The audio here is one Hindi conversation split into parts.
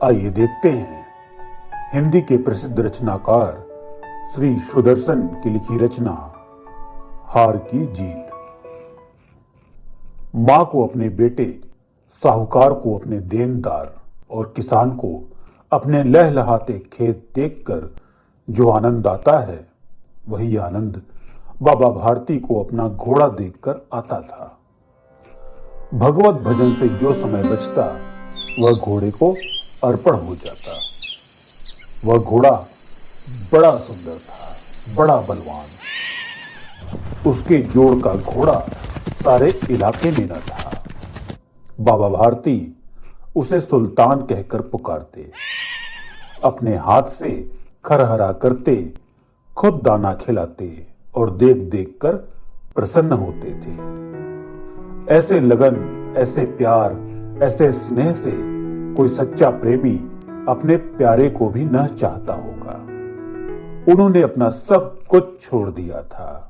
आइए देखते हैं हिंदी के प्रसिद्ध रचनाकार श्री सुदर्शन की लिखी रचना हार की जीत। मां को अपने बेटे, साहूकार को अपने देनदार और किसान को अपने लहलहाते खेत देखकर जो आनंद आता है, वही आनंद बाबा भारती को अपना घोड़ा देखकर आता था। भगवत भजन से जो समय बचता वह घोड़े को अर्पण हो जाता। वह घोड़ा बड़ा सुंदर था, बड़ा बलवान। उसके जोड़ का घोड़ा सारे इलाके में न था। बाबा भारती उसे सुल्तान कहकर पुकारते, अपने हाथ से खरहरा करते, खुद दाना खिलाते और देख देख कर प्रसन्न होते थे। ऐसे लगन, ऐसे प्यार, ऐसे स्नेह से कोई सच्चा प्रेमी अपने प्यारे को भी न चाहता होगा। उन्होंने अपना सब कुछ छोड़ दिया था,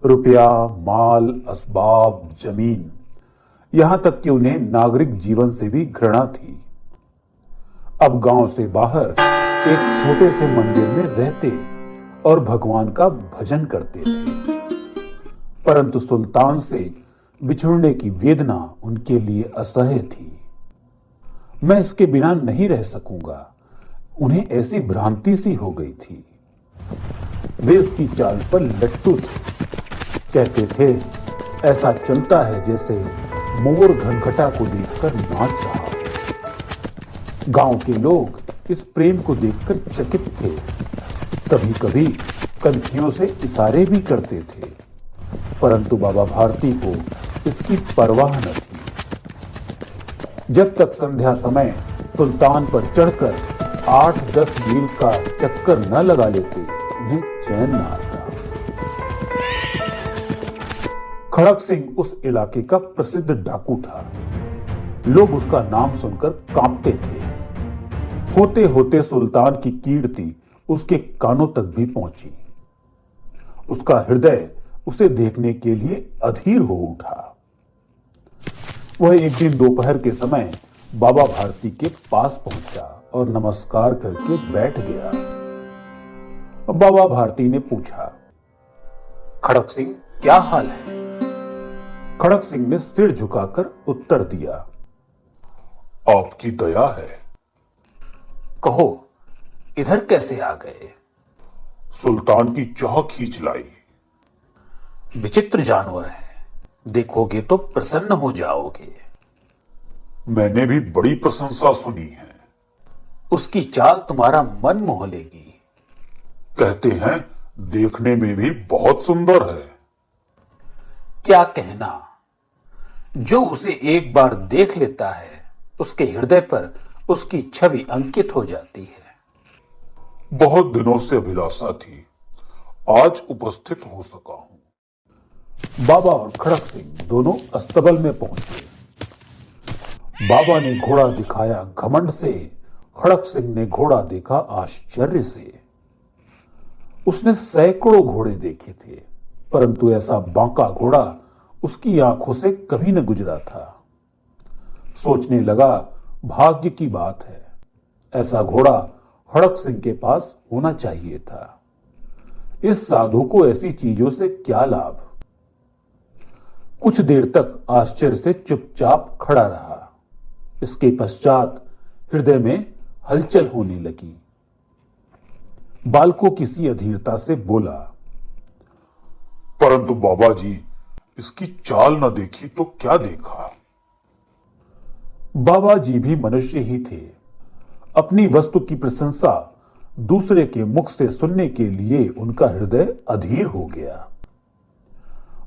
रुपया, माल, असबाब, जमीन, यहां तक कि उन्हें नागरिक जीवन से भी घृणा थी। अब गांव से बाहर एक छोटे से मंदिर में रहते और भगवान का भजन करते थे। परंतु सुल्तान से बिछुड़ने की वेदना उनके लिए असह्य थी। मैं इसके बिना नहीं रह सकूंगा, उन्हें ऐसी भ्रांति सी हो गई थी। वे उसकी चाल पर लट्टू थे। कहते थे, ऐसा चलता है जैसे मोर घनघटा को देखकर नाच रहा हो। गांव के लोग इस प्रेम को देखकर चकित थे। कभी कभी कनखियों से इशारे भी करते थे, परंतु बाबा भारती को इसकी परवाह न थी। जब तक संध्या समय सुल्तान पर चढ़कर 8-10 मील का चक्कर न लगा लेते, उन्हें चैन न आता। खड़क सिंह उस इलाके का प्रसिद्ध डाकू था। लोग उसका नाम सुनकर कांपते थे। होते होते सुल्तान की कीर्ति उसके कानों तक भी पहुंची। उसका हृदय उसे देखने के लिए अधीर हो उठा। वह एक दिन दोपहर के समय बाबा भारती के पास पहुंचा और नमस्कार करके बैठ गया। बाबा भारती ने पूछा, खड़क सिंह, क्या हाल है? खड़क सिंह ने सिर झुकाकर उत्तर दिया, आपकी दया है। कहो, इधर कैसे आ गए? सुल्तान की चाह खींच लाई। विचित्र जानवर है, देखोगे तो प्रसन्न हो जाओगे। मैंने भी बड़ी प्रशंसा सुनी है। उसकी चाल तुम्हारा मन मोह लेगी। कहते हैं देखने में भी बहुत सुंदर है। क्या कहना, जो उसे एक बार देख लेता है, उसके हृदय पर उसकी छवि अंकित हो जाती है। बहुत दिनों से अभिलाषा थी, आज उपस्थित हो सका हूं। बाबा और खड़क सिंह दोनों अस्तबल में पहुंचे। बाबा ने घोड़ा दिखाया घमंड से, खड़क सिंह ने घोड़ा देखा आश्चर्य से। उसने सैकड़ों घोड़े देखे थे, परंतु ऐसा बांका घोड़ा उसकी आंखों से कभी न गुजरा था। सोचने लगा, भाग्य की बात है, ऐसा घोड़ा खड़क सिंह के पास होना चाहिए था। इस साधु को ऐसी चीजों से क्या लाभ? कुछ देर तक आश्चर्य से चुपचाप खड़ा रहा। इसके पश्चात हृदय में हलचल होने लगी। बालकों की सी अधीरता से बोला, परंतु बाबा जी, इसकी चाल न देखी तो क्या देखा? बाबा जी भी मनुष्य ही थे। अपनी वस्तु की प्रशंसा दूसरे के मुख से सुनने के लिए उनका हृदय अधीर हो गया।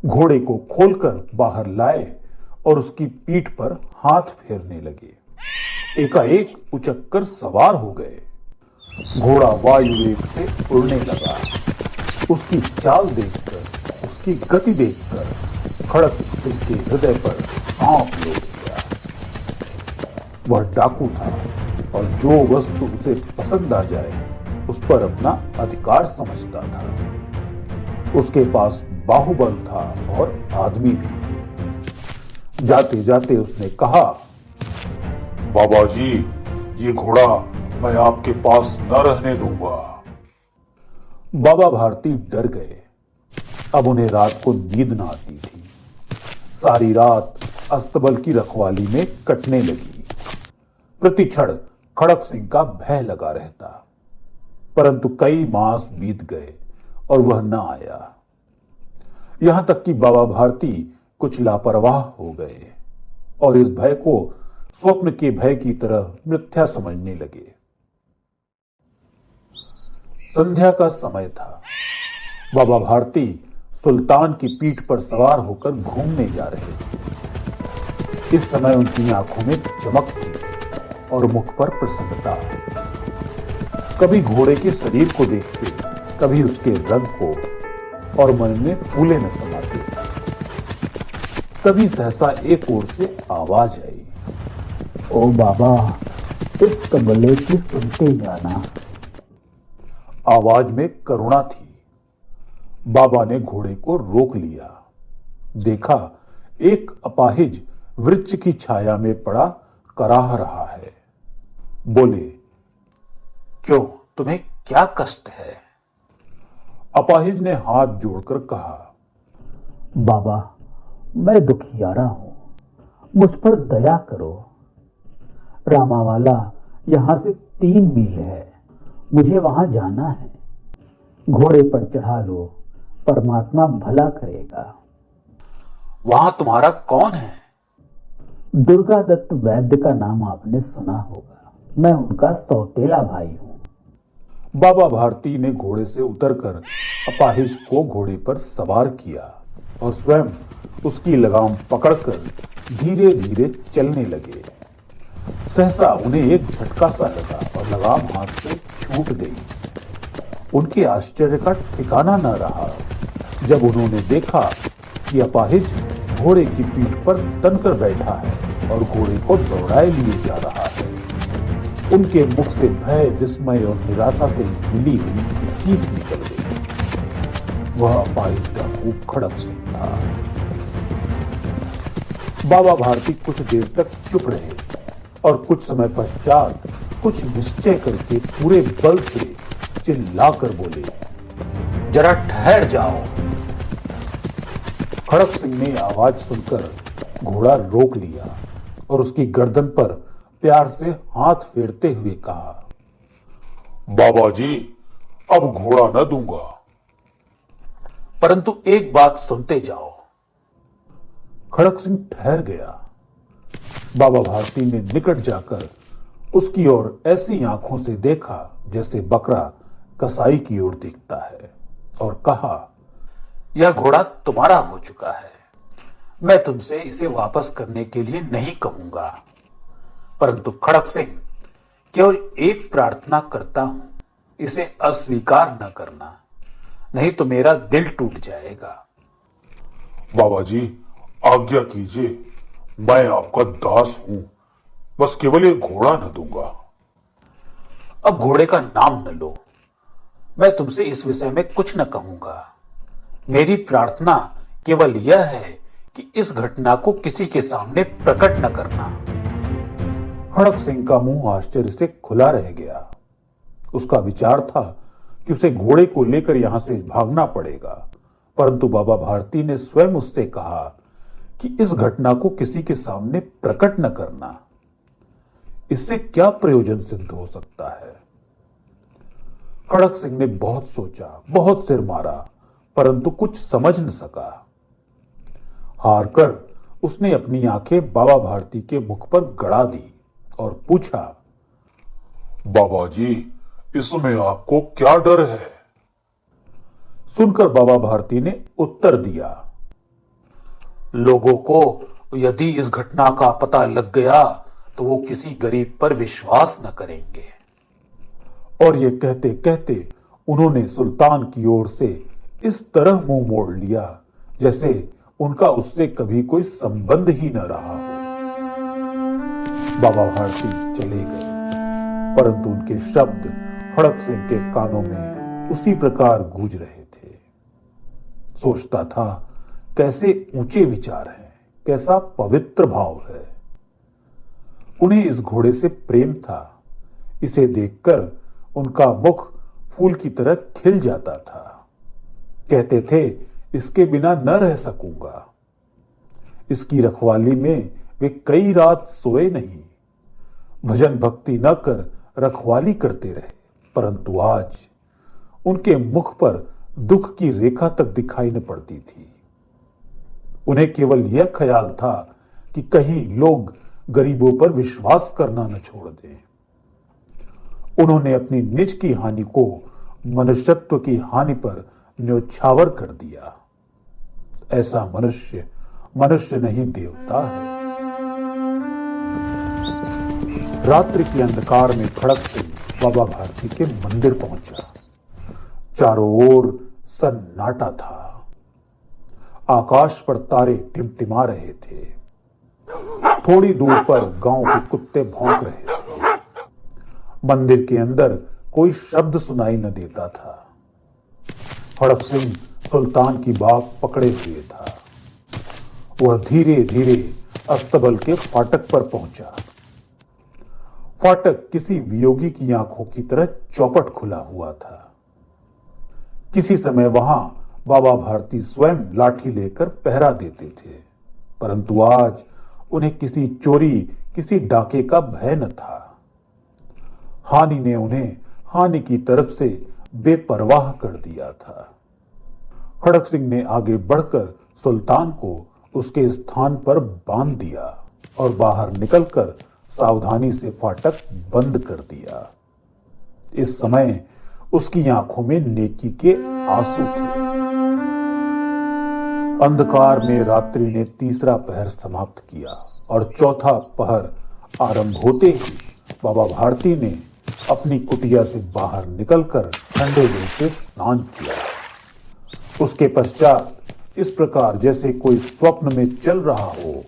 घोड़े को खोलकर बाहर लाए और उसकी पीठ पर हाथ फेरने लगे। एकाएक उचक्कर सवार हो गए। घोड़ा वायु वेग से उड़ने लगा। उसकी चाल देखकर, उसकी गति देखकर खड़क सिंह के हृदय पर सांप लौट गया। वह डाकू था और जो वस्तु उसे पसंद आ जाए उस पर अपना अधिकार समझता था। उसके पास बाहुबल था और आदमी भी। जाते जाते उसने कहा, बाबा जी, ये घोड़ा मैं आपके पास न रहने दूंगा। बाबा भारती डर गए। अब उन्हें रात को नींद न आती थी। सारी रात अस्तबल की रखवाली में कटने लगी। प्रति क्षण खड़क सिंह का भय लगा रहता। परंतु कई मास बीत गए और वह न आया। यहां तक कि बाबा भारती कुछ लापरवाह हो गए और इस भय को स्वप्न के भय की तरह मिथ्या समझने लगे। संध्या का समय था। बाबा भारती सुल्तान की पीठ पर सवार होकर घूमने जा रहे थे। इस समय उनकी आंखों में चमक थी और मुख पर प्रसन्नता। कभी घोड़े के शरीर को देखते, कभी उसके रंग को, और मन में फूले न समाते। तभी सहसा एक ओर से आवाज आई, ओ बाबा, इस कबले की सुनते जाना। आवाज में करुणा थी। बाबा ने घोड़े को रोक लिया। देखा एक अपाहिज वृक्ष की छाया में पड़ा कराह रहा है। बोले, क्यों, तुम्हें क्या कष्ट है? अपाहिज ने हाथ जोड़कर कहा, बाबा, मैं दुखियारा हूं, मुझ पर दया करो। रामावाला यहां से 3 मील है, मुझे वहां जाना है। घोड़े पर चढ़ा लो, परमात्मा भला करेगा। वहां तुम्हारा कौन है? दुर्गा दत्त वैद्य का नाम आपने सुना होगा, मैं उनका सौतेला भाई हूं। बाबा भारती ने घोड़े से उतरकर अपाहिज को घोड़े पर सवार किया और स्वयं उसकी लगाम पकड़कर धीरे धीरे चलने लगे। सहसा उन्हें एक झटका सा लगा और लगाम हाथ से छूट गई। उनके आश्चर्य का ठिकाना न रहा जब उन्होंने देखा कि अपाहिज घोड़े की पीठ पर तनकर बैठा है और घोड़े को दौड़ाए लिए जा रहा है। उनके मुख से भय, विस्मय और निराशा से मिली हुई चीख निकल गई। वह अपाहिज डाकू खड़क सिंह था। बाबा भारती कुछ देर तक चुप रहे और कुछ समय पश्चात कुछ निश्चय करके पूरे बल से चिल्लाकर बोले, जरा ठहर जाओ। खड़क सिंह ने आवाज सुनकर घोड़ा रोक लिया और उसकी गर्दन पर प्यार से हाथ फेरते हुए कहा, बाबा जी, अब घोड़ा न दूंगा, परंतु एक बात सुनते जाओ। खड़क सिंह ठहर गया। बाबा भारती ने निकट जाकर उसकी ओर ऐसी आंखों से देखा जैसे बकरा कसाई की ओर देखता है और कहा, यह घोड़ा तुम्हारा हो चुका है। मैं तुमसे इसे वापस करने के लिए नहीं कहूंगा, परंतु खड़क सिंह, केवल एक प्रार्थना करता हूं, इसे अस्वीकार न करना, नहीं तो मेरा दिल टूट जाएगा। बाबा जी, आज्ञा कीजिए, मैं आपका दास हूं, बस केवल एक घोड़ा न दूंगा। अब घोड़े का नाम न लो, मैं तुमसे इस विषय में कुछ न कहूंगा। मेरी प्रार्थना केवल यह है कि इस घटना को किसी के सामने प्रकट न करना। खड़क सिंह का मुंह आश्चर्य से खुला रह गया। उसका विचार था कि उसे घोड़े को लेकर यहां से भागना पड़ेगा, परंतु बाबा भारती ने स्वयं उससे कहा कि इस घटना को किसी के सामने प्रकट न करना। इससे क्या प्रयोजन सिद्ध हो सकता है? खड़क सिंह ने बहुत सोचा, बहुत सिर मारा, परंतु कुछ समझ न सका। हारकर उसने अपनी आंखें बाबा भारती के मुख पर गड़ा दी और पूछा, बाबा जी, इसमें आपको क्या डर है? सुनकर बाबा भारती ने उत्तर दिया, लोगों को यदि इस घटना का पता लग गया तो वो किसी गरीब पर विश्वास न करेंगे। और ये कहते कहते उन्होंने सुल्तान की ओर से इस तरह मुंह मोड़ लिया जैसे उनका उससे कभी कोई संबंध ही न रहा हो। बाबा भारती चले गए, परंतु उनके शब्द खड़क सिंह के कानों में उसी प्रकार गूंज रहे थे। सोचता था, कैसे ऊंचे विचार हैं, कैसा पवित्र भाव है। उन्हें इस घोड़े से प्रेम था इसे देखकर उनका मुख फूल की तरह खिल जाता था। कहते थे, इसके बिना न रह सकूंगा। इसकी रखवाली में वे कई रात सोए नहीं। भजन भक्ति न कर रखवाली करते रहे, परंतु आज उनके मुख पर दुख की रेखा तक दिखाई न पड़ती थी। उन्हें केवल यह ख्याल था कि कहीं लोग गरीबों पर विश्वास करना न छोड़ दें। उन्होंने अपनी निज की हानि को मनुष्यत्व की हानि पर न्योछावर कर दिया। ऐसा मनुष्य मनुष्य नहीं, देवता है। रात्रि के अंधकार में खड़क सिंह बाबा भारती के मंदिर पहुंचा। चारों ओर सन्नाटा था। आकाश पर तारे टिमटिमा रहे थे। थोड़ी दूर पर गांव के कुत्ते भौंक रहे थे। मंदिर के अंदर कोई शब्द सुनाई न देता था। खड़क सिंह सुल्तान की बाग पकड़े हुए था। वह धीरे धीरे अस्तबल के फाटक पर पहुंचा। फाटक किसी वियोगी की आंखों की तरह चौपट खुला हुआ था। किसी समय वहां बाबा भारती स्वयं लाठी लेकर पहरा देते थे, परंतु आज उन्हें किसी चोरी, किसी डाके का भय न था। हानि ने उन्हें हानि की तरफ से बेपरवाह कर दिया था। खड़क सिंह ने आगे बढ़कर सुल्तान को उसके स्थान पर बांध दिया और बाहर निकलकर सावधानी से फाटक बंद कर दिया। इस समय उसकी आंखों में नेकी के आंसू थे। अंधकार में रात्रि ने तीसरा पहर समाप्त किया और चौथा पहर आरंभ होते ही बाबा भारती ने अपनी कुटिया से बाहर निकलकर ठंडे जल से स्नान किया। उसके पश्चात इस प्रकार जैसे कोई स्वप्न में चल रहा हो,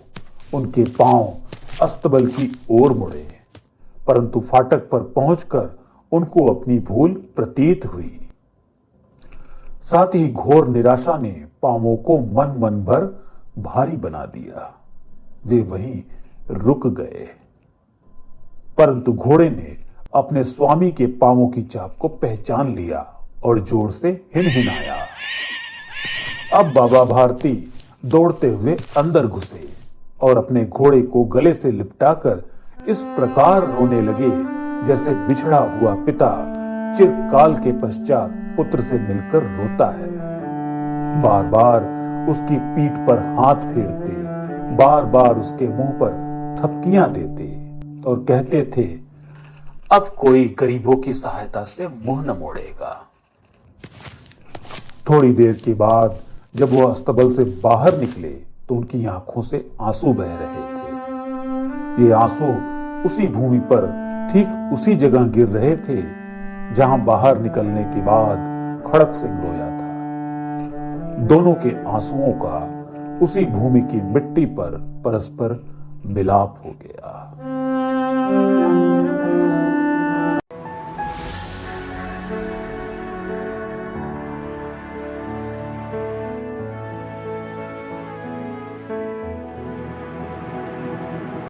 उनके पांव अस्तबल की ओर मुड़े, परंतु फाटक पर पहुंचकर उनको अपनी भूल प्रतीत हुई। साथ ही घोर निराशा ने पांवों को मन मन भर भारी बना दिया। वे वहीं रुक गए, परंतु घोड़े ने अपने स्वामी के पांवों की चाप को पहचान लिया और जोर से हिनहिनाया। अब बाबा भारती दौड़ते हुए अंदर घुसे और अपने घोड़े को गले से लिपटाकर इस प्रकार रोने लगे जैसे बिछड़ा हुआ पिता चिरकाल के पश्चात पुत्र से मिलकर रोता है। बार बार उसकी पीठ पर हाथ फेरते, बार बार उसके मुंह पर थपकियां देते और कहते थे, अब कोई गरीबों की सहायता से मुंह न मोड़ेगा। थोड़ी देर के बाद जब वो अस्तबल से बाहर निकले तो उनकी आंखों से आंसू बह रहे थे। ये आंसू उसी भूमि पर ठीक उसी जगह गिर रहे थे जहां बाहर निकलने के बाद खड़क सिंह रोया था। दोनों के आंसुओं का उसी भूमि की मिट्टी पर परस्पर मिलाप हो गया।